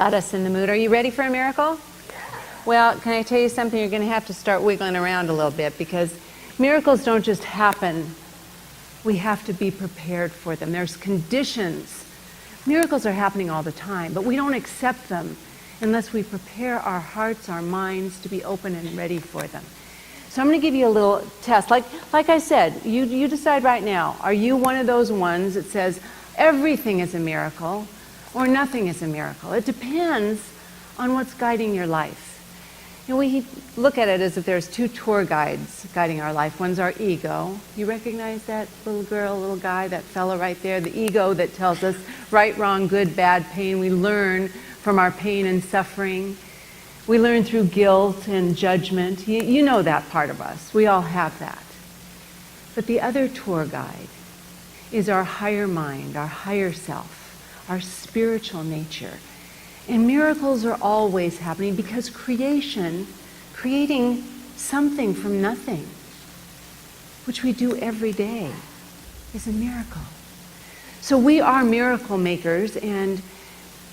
Got us in the mood. Are you ready for a miracle? Well, can I tell you something? You're going to have to start wiggling around a little bit, because miracles don't just happen. We have to be prepared for them. There's conditions. Miracles are happening all the time, but we don't accept them unless we prepare our hearts, our minds to be open and ready for them. So I'm going to give you a little test. Like I said, you decide right now, are you one of those ones that says everything is a miracle or nothing is a miracle? It depends on what's guiding your life. You know, we look at it as if there's two tour guides guiding our life. One's our ego. You recognize that little girl, little guy, that fella right there? The ego that tells us right, wrong, good, bad, pain. We learn from our pain and suffering. We learn through guilt and judgment. You know that part of us. We all have that. But the other tour guide is our higher mind, our higher self, our spiritual nature. And miracles are always happening because creating something from nothing, which we do every day, is a miracle. So we are miracle makers, and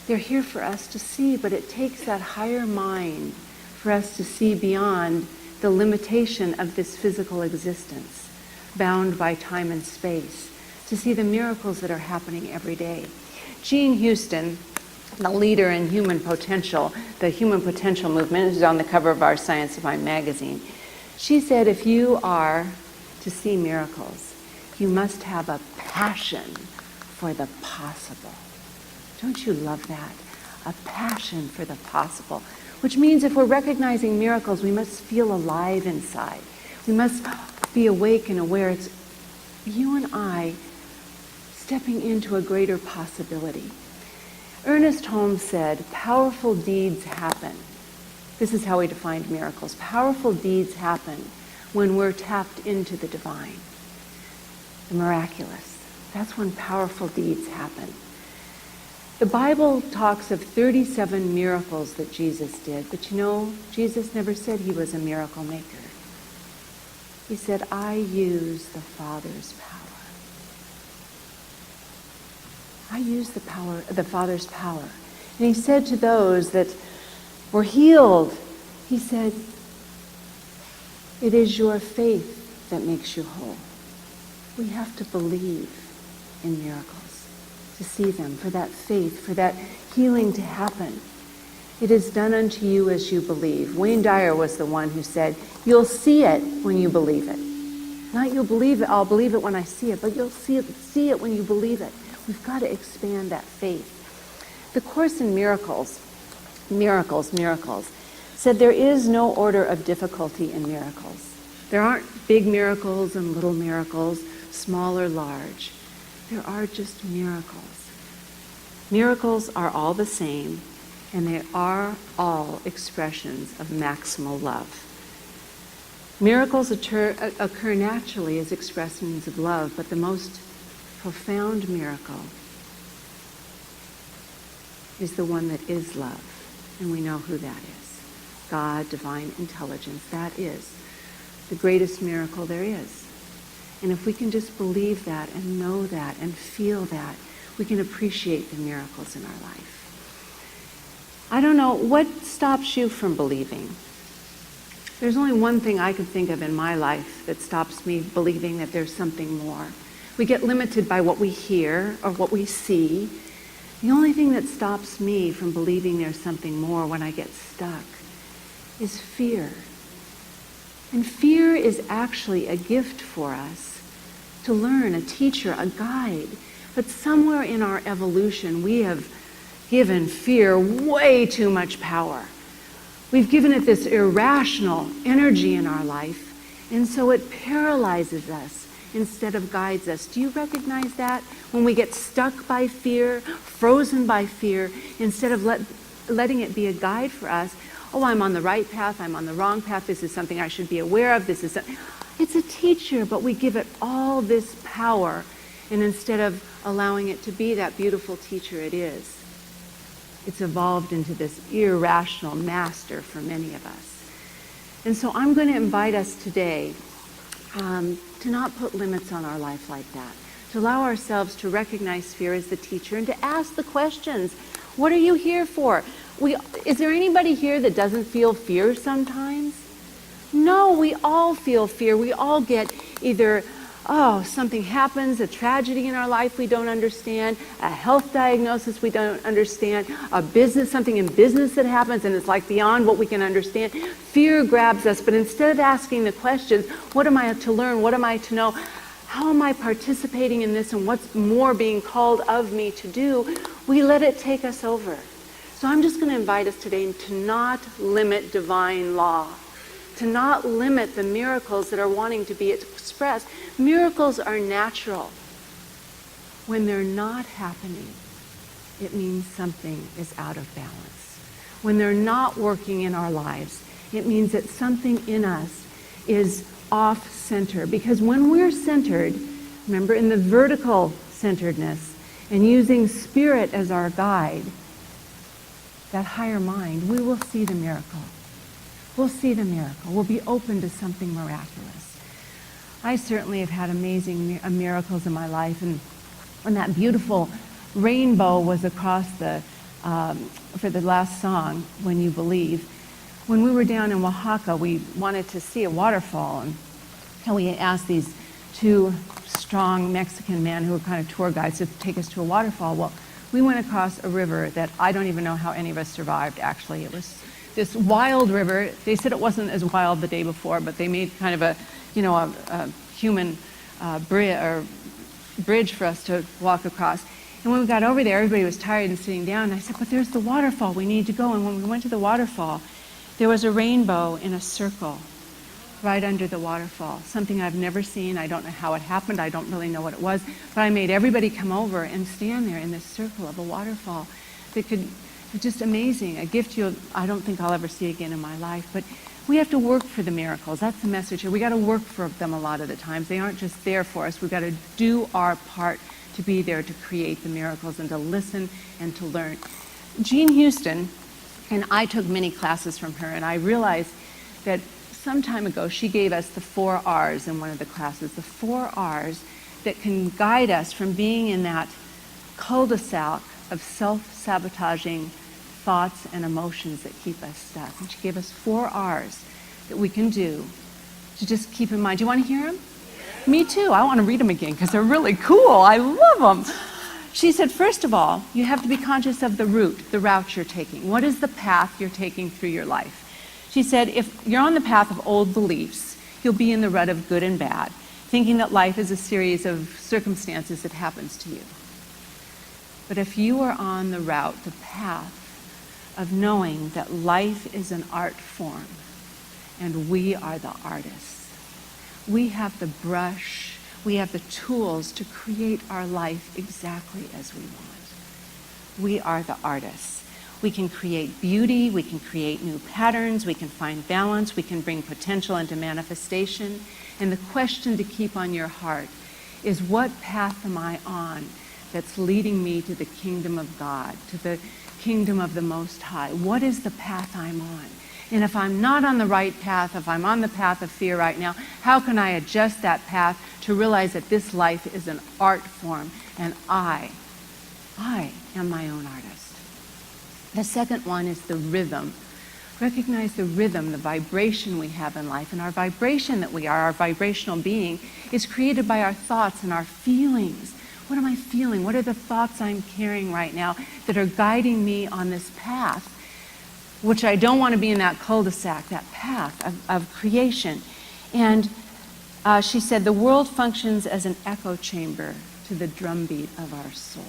they're here for us to see, but it takes that higher mind for us to see beyond the limitation of this physical existence, bound by time and space, to see the miracles that are happening every day. Jean Houston, the leader in human potential, the human potential movement, is on the cover of our Science of Mind magazine. She said, if you are to see miracles, you must have a passion for the possible. Don't you love that? A passion for the possible. Which means if we're recognizing miracles, we must feel alive inside. We must be awake and aware. It's you and I stepping into a greater possibility. Ernest Holmes said, powerful deeds happen. This is how he defined miracles. Powerful deeds happen when we're tapped into the divine, the miraculous. That's when powerful deeds happen. The Bible talks of 37 miracles that Jesus did, but you know, Jesus never said he was a miracle maker. He said, I use the Father's power. I use the Father's power. And he said to those that were healed, he said, it is your faith that makes you whole. We have to believe in miracles to see them, for that faith, for that healing to happen. It is done unto you as you believe. Wayne Dyer was the one who said, you'll see it when you believe it. Not you'll believe it, I'll believe it when I see it, but you'll see it when you believe it. We've got to expand that faith. The Course in Miracles, said there is no order of difficulty in miracles. There aren't big miracles and little miracles, small or large. There are just miracles. Miracles are all the same, and they are all expressions of maximal love. Miracles occur naturally as expressions of love, but the most profound miracle is the one that is love, and we know who that is. God, divine intelligence, that is the greatest miracle there is. And if we can just believe that and know that and feel that, we can appreciate the miracles in our life. I don't know, what stops you from believing? There's only one thing I can think of in my life that stops me believing that there's something more. We get limited by what we hear or what we see. The only thing that stops me from believing there's something more when I get stuck is fear. And fear is actually a gift for us to learn, a teacher, a guide. But somewhere in our evolution, we have given fear way too much power. We've given it this irrational energy in our life, and so it paralyzes us instead of guides us. Do you recognize that? When we get stuck by fear, frozen by fear, instead of letting it be a guide for us, oh, I'm on the right path, I'm on the wrong path, this is something I should be aware of, it's a teacher, but we give it all this power, and instead of allowing it to be that beautiful teacher it is, it's evolved into this irrational master for many of us. And so I'm going to invite us today to not put limits on our life like that, to allow ourselves to recognize fear as the teacher and to ask the questions. What are you here for? Is there anybody here that doesn't feel fear sometimes? No, we all feel fear. We all get either, something happens, a tragedy in our life we don't understand, a health diagnosis we don't understand, something in business that happens and it's like beyond what we can understand. Fear grabs us, but instead of asking the questions, what am I to learn? What am I to know? How am I participating in this and what's more being called of me to do? We let it take us over. So I'm just going to invite us today to not limit divine law, to not limit the miracles that are wanting to be expressed. Miracles are natural. When they're not happening, it means something is out of balance. When they're not working in our lives, it means that something in us is off center. Because when we're centered, remember in the vertical centeredness and using spirit as our guide, that higher mind, we will see the miracle. We'll see the miracle. We'll be open to something miraculous. I certainly have had amazing miracles in my life, and when that beautiful rainbow was across for the last song, When You Believe, when we were down in Oaxaca, we wanted to see a waterfall, and we asked these two strong Mexican men who were kind of tour guides to take us to a waterfall. Well, we went across a river that I don't even know how any of us survived, actually. It was this wild river. They said it wasn't as wild the day before, but they made kind of a human bridge for us to walk across. And when we got over there, everybody was tired and sitting down. And I said, but there's the waterfall. We need to go. And when we went to the waterfall, there was a rainbow in a circle right under the waterfall, something I've never seen. I don't know how it happened. I don't really know what it was. But I made everybody come over and stand there in this circle of a waterfall that could, just amazing, a gift I don't think I'll ever see again in my life. But we have to work for the miracles. That's the message here. We got to work for them a lot of the times. They aren't just there for us. We've got to do our part to be there to create the miracles and to listen and to learn. Jean Houston, and I took many classes from her, and I realized that some time ago she gave us the 4 R's in one of the classes, the 4 R's that can guide us from being in that cul-de-sac of self-sabotaging thoughts and emotions that keep us stuck. And she gave us 4 R's that we can do to just keep in mind. Do you want to hear them? Me too. I want to read them again because they're really cool. I love them. She said, first of all, you have to be conscious of the route you're taking. What is the path you're taking through your life? She said, if you're on the path of old beliefs, you'll be in the rut of good and bad, thinking that life is a series of circumstances that happens to you. But if you are on the route, the path of knowing that life is an art form and we are the artists, we have the brush, we have the tools to create our life exactly as we want. We are the artists. We can create beauty, we can create new patterns, we can find balance, we can bring potential into manifestation. And the question to keep on your heart is, what path am I on that's leading me to the kingdom of God, to the kingdom of the Most High? What is the path I'm on? And if I'm not on the right path, if I'm on the path of fear right now, how can I adjust that path to realize that this life is an art form and I am my own artist? The second one is the rhythm. Recognize the rhythm, the vibration we have in life. And our vibration that we are, our vibrational being, is created by our thoughts and our feelings. What am I feeling? What are the thoughts I'm carrying right now that are guiding me on this path, which I don't want to be in that cul-de-sac, that path of creation. And she said, the world functions as an echo chamber to the drumbeat of our soul.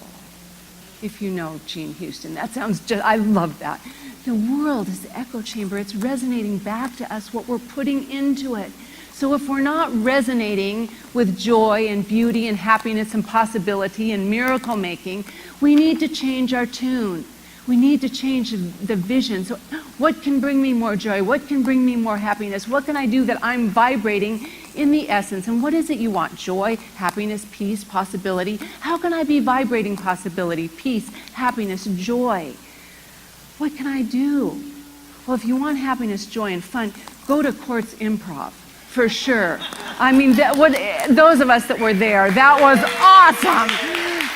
If you know Jean Houston, that sounds just, I love that. The world is the echo chamber. It's resonating back to us what we're putting into it. So if we're not resonating with joy and beauty and happiness and possibility and miracle making, we need to change our tune. We need to change the vision. So what can bring me more joy? What can bring me more happiness? What can I do that I'm vibrating in the essence? And what is it you want? Joy, happiness, peace, possibility. How can I be vibrating possibility, peace, happiness, joy? What can I do? Well, if you want happiness, joy, and fun, go to Courts Improv, for sure. I mean, those of us that were there, that was awesome.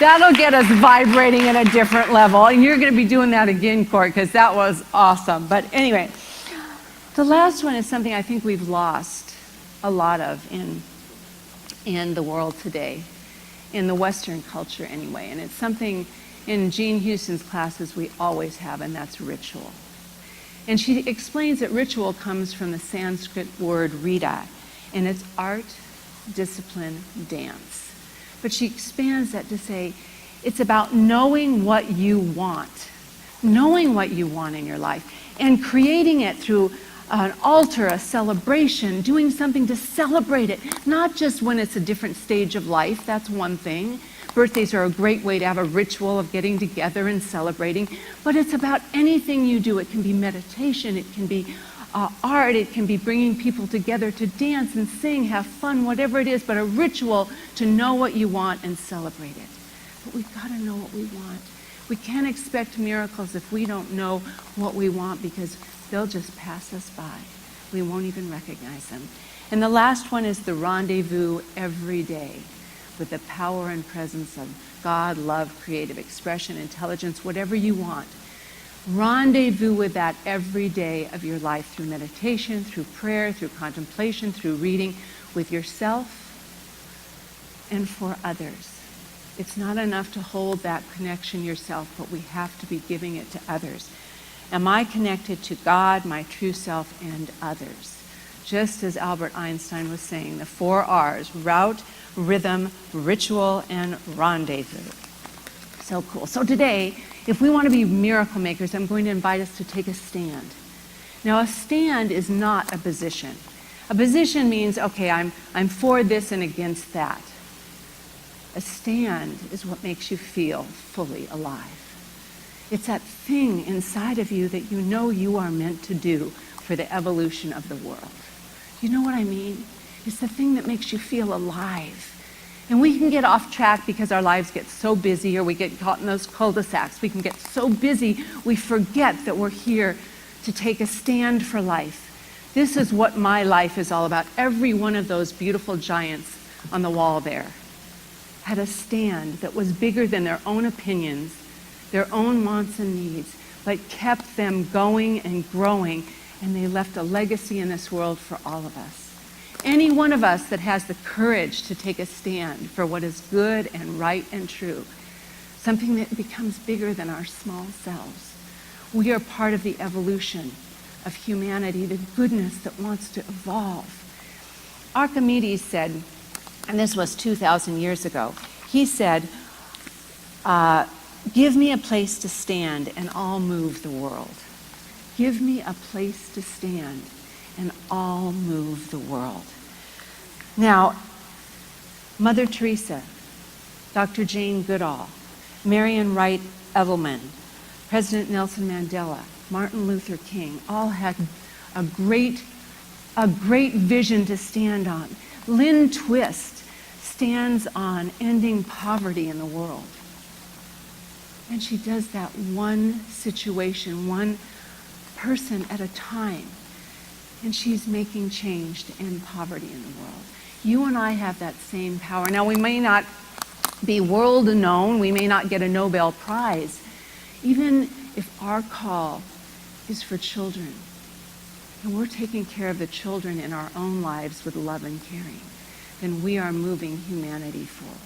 That'll get us vibrating at a different level. And you're going to be doing that again, Court, because that was awesome. But anyway, the last one is something I think we've lost a lot of in the world today, in the Western culture anyway. And it's something in Jean Houston's classes we always have, and that's ritual. And she explains that ritual comes from the Sanskrit word rita, and it's art, discipline, dance. But she expands that to say it's about knowing what you want in your life, and creating it through an altar, a celebration, doing something to celebrate it, not just when it's a different stage of life. That's one thing. Birthdays are a great way to have a ritual of getting together and celebrating, but it's about anything you do. It can be meditation, it can be art, it can be bringing people together to dance and sing, have fun, whatever it is, but a ritual to know what you want and celebrate it. But we've got to know what we want. We can't expect miracles if we don't know what we want, because they'll just pass us by. We won't even recognize them. And the last one is the rendezvous every day with the power and presence of God, love, creative expression, intelligence, whatever you want. Rendezvous with that every day of your life through meditation, through prayer, through contemplation, through reading, with yourself and for others. It's not enough to hold that connection yourself, but we have to be giving it to others. Am I connected to God, my true self, and others? Just as Albert Einstein was saying, the 4 R's: route, rhythm, ritual, and rendezvous. So cool. So today, if we want to be miracle makers, I'm going to invite us to take a stand. Now, a stand is not a position. A position means, okay, I'm for this and against that. A stand is what makes you feel fully alive. It's that thing inside of you that you know you are meant to do for the evolution of the world. You know what I mean? It's the thing that makes you feel alive. And we can get off track because our lives get so busy, or we get caught in those cul-de-sacs. We can get so busy, we forget that we're here to take a stand for life. This is what my life is all about. Every one of those beautiful giants on the wall there had a stand that was bigger than their own opinions, their own wants and needs, but kept them going and growing, and they left a legacy in this world for all of us. Any one of us that has the courage to take a stand for what is good and right and true, something that becomes bigger than our small selves. We are part of the evolution of humanity, the goodness that wants to evolve. Archimedes said, and this was 2,000 years ago, he said, give me a place to stand and I'll move the world. Give me a place to stand and I'll move the world. Now, Mother Teresa, Dr. Jane Goodall, Marian Wright Edelman, President Nelson Mandela, Martin Luther King, all had a great vision to stand on. Lynn Twist stands on ending poverty in the world. And she does that one situation, one person at a time. And she's making change to end poverty in the world. You and I have that same power. Now, we may not be world known, we may not get a Nobel Prize, even if our call is for children, and we're taking care of the children in our own lives with love and caring, then we are moving humanity forward.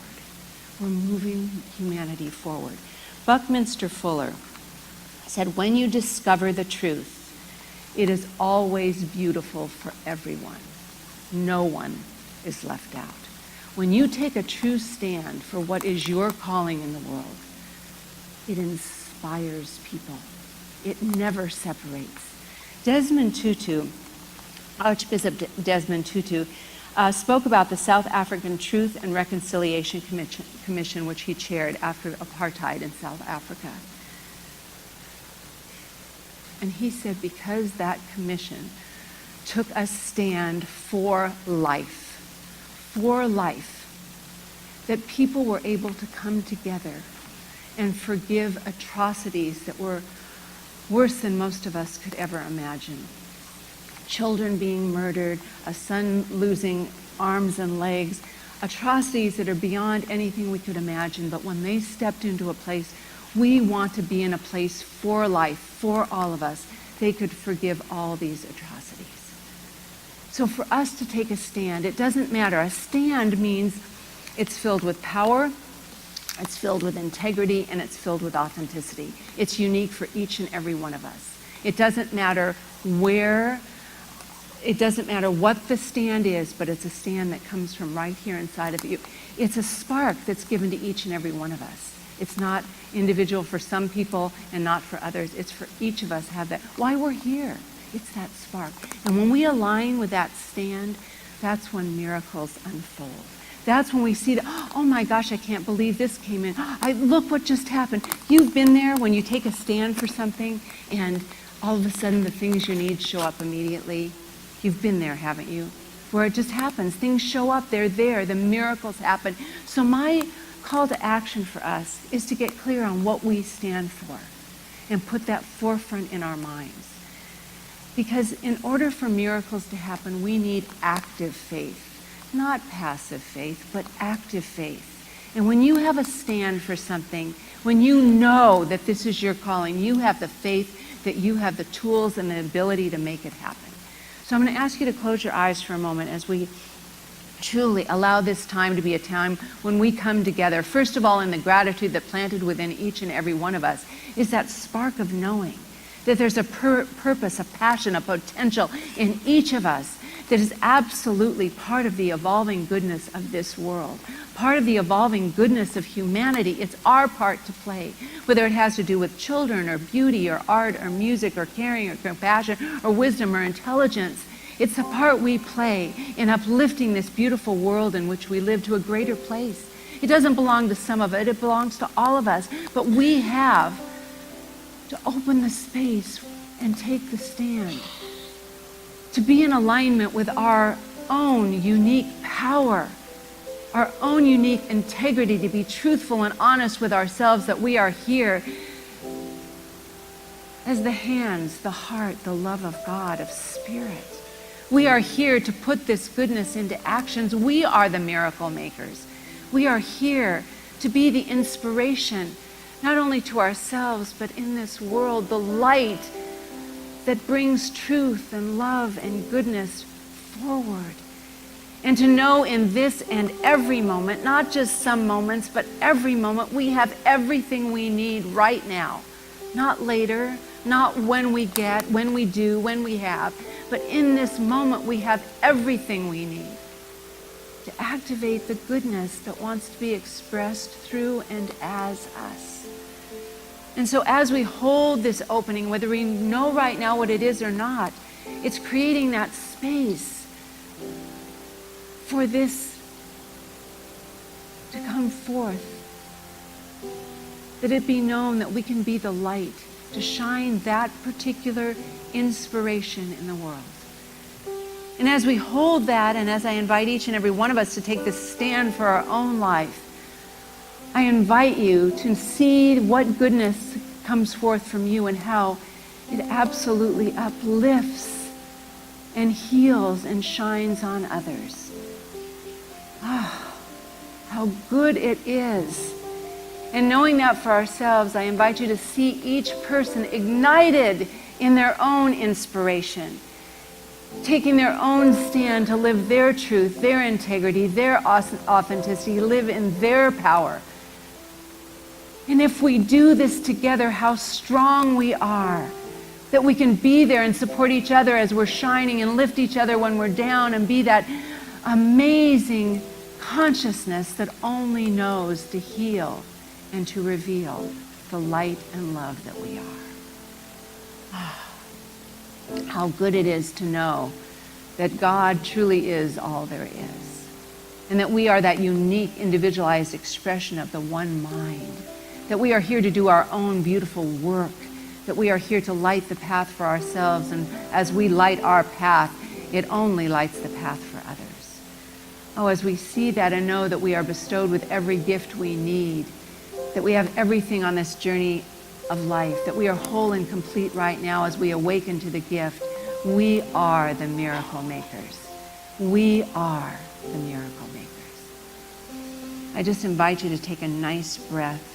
We're moving humanity forward. Buckminster Fuller said, when you discover the truth, it is always beautiful for everyone. No one is left out. When you take a true stand for what is your calling in the world, it inspires people. It never separates. Desmond Tutu, Archbishop Desmond Tutu, spoke about the South African Truth and Reconciliation Commission, which he chaired after apartheid in South Africa. And he said, because that commission took a stand for life, that people were able to come together and forgive atrocities that were worse than most of us could ever imagine. Children being murdered, a son losing arms and legs, atrocities that are beyond anything we could imagine, but when they stepped into a place, we want to be in a place for life, for all of us. They could forgive all these atrocities. So for us to take a stand, it doesn't matter. A stand means it's filled with power, it's filled with integrity, and it's filled with authenticity. It's unique for each and every one of us. It doesn't matter where, it doesn't matter what the stand is, but it's a stand that comes from right here inside of you. It's a spark that's given to each and every one of us. It's not individual for some people and not for others. It's for each of us to have that. Why we're here. It's that spark. And when we align with that stand, that's when miracles unfold. That's when we see that, oh my gosh, I can't believe this came in. Look what just happened. You've been there when you take a stand for something and all of a sudden the things you need show up immediately. You've been there, haven't you? Where it just happens. Things show up, they're there, the miracles happen. So my call to action for us is to get clear on what we stand for and put that forefront in our minds. Because in order for miracles to happen, we need active faith. Not passive faith, but active faith. And when you have a stand for something, when you know that this is your calling, you have the faith that you have the tools and the ability to make it happen. So I'm going to ask you to close your eyes for a moment as we truly allow this time to be a time when we come together. First of all, in the gratitude that planted within each and every one of us is that spark of knowing that there's a purpose, a passion, a potential in each of us that is absolutely part of the evolving goodness of this world, part of the evolving goodness of humanity. It's our part to play, whether it has to do with children or beauty or art or music or caring or compassion or wisdom or intelligence. It's the part we play in uplifting this beautiful world in which we live to a greater place. It doesn't belong to some of it, it belongs to all of us. But we have to open the space and take the stand, to be in alignment with our own unique power, our own unique integrity, to be truthful and honest with ourselves that we are here as the hands, the heart, the love of God, of Spirit. We are here to put this goodness into actions. We are the miracle makers. We are here to be the inspiration, not only to ourselves, but in this world, the light that brings truth and love and goodness forward. And to know in this and every moment, not just some moments, but every moment, we have everything we need right now. Not later, not when we get, when we do, when we have, but in this moment we have everything we need to activate the goodness that wants to be expressed through and as us. And so as we hold this opening, whether we know right now what it is or not, it's creating that space for this to come forth, that it be known that we can be the light to shine that particular inspiration in the world. And as we hold that, and as I invite each and every one of us to take this stand for our own life, I invite you to see what goodness comes forth from you and how it absolutely uplifts and heals and shines on others. Ah, how good it is. And knowing that for ourselves, I invite you to see each person ignited in their own inspiration, taking their own stand to live their truth, their integrity, their authenticity, live in their power. And if we do this together, how strong we are, that we can be there and support each other as we're shining and lift each other when we're down and be that amazing consciousness that only knows to heal and to reveal the light and love that we are. How good it is to know that God truly is all there is, and that we are that unique, individualized expression of the one mind, that we are here to do our own beautiful work, that we are here to light the path for ourselves, and as we light our path, it only lights the path for others. Oh, as we see that and know that we are bestowed with every gift we need, that we have everything on this journey of life, that we are whole and complete right now as we awaken to the gift, we are the miracle makers. We are the miracle makers. I just invite you to take a nice breath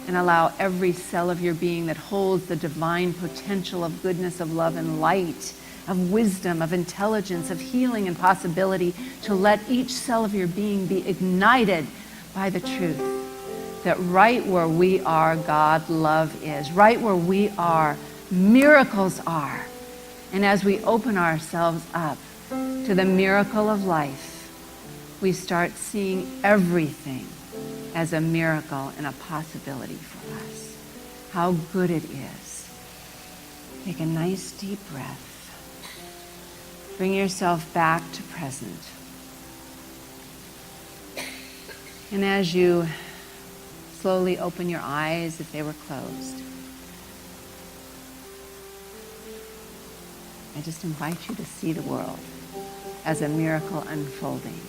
and allow every cell of your being that holds the divine potential of goodness, of love and light, of wisdom, of intelligence, of healing and possibility, to let each cell of your being be ignited by the truth that right where we are, God, love is. Right where we are, miracles are. And as we open ourselves up to the miracle of life, we start seeing everything as a miracle and a possibility for us. How good it is. Take a nice deep breath. Bring yourself back to present. And as you slowly open your eyes if they were closed, I just invite you to see the world as a miracle unfolding.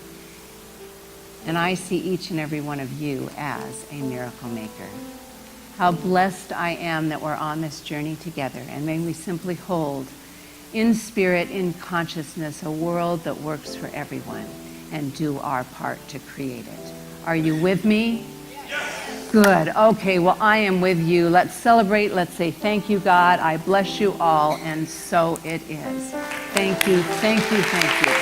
And I see each and every one of you as a miracle maker. How blessed I am that we're on this journey together. And may we simply hold in spirit, in consciousness, a world that works for everyone and do our part to create it. Are you with me? Yes. Good. Okay, well, I am with you. Let's celebrate. Let's say thank you, God. I bless you all. And so it is. Thank you, thank you, thank you.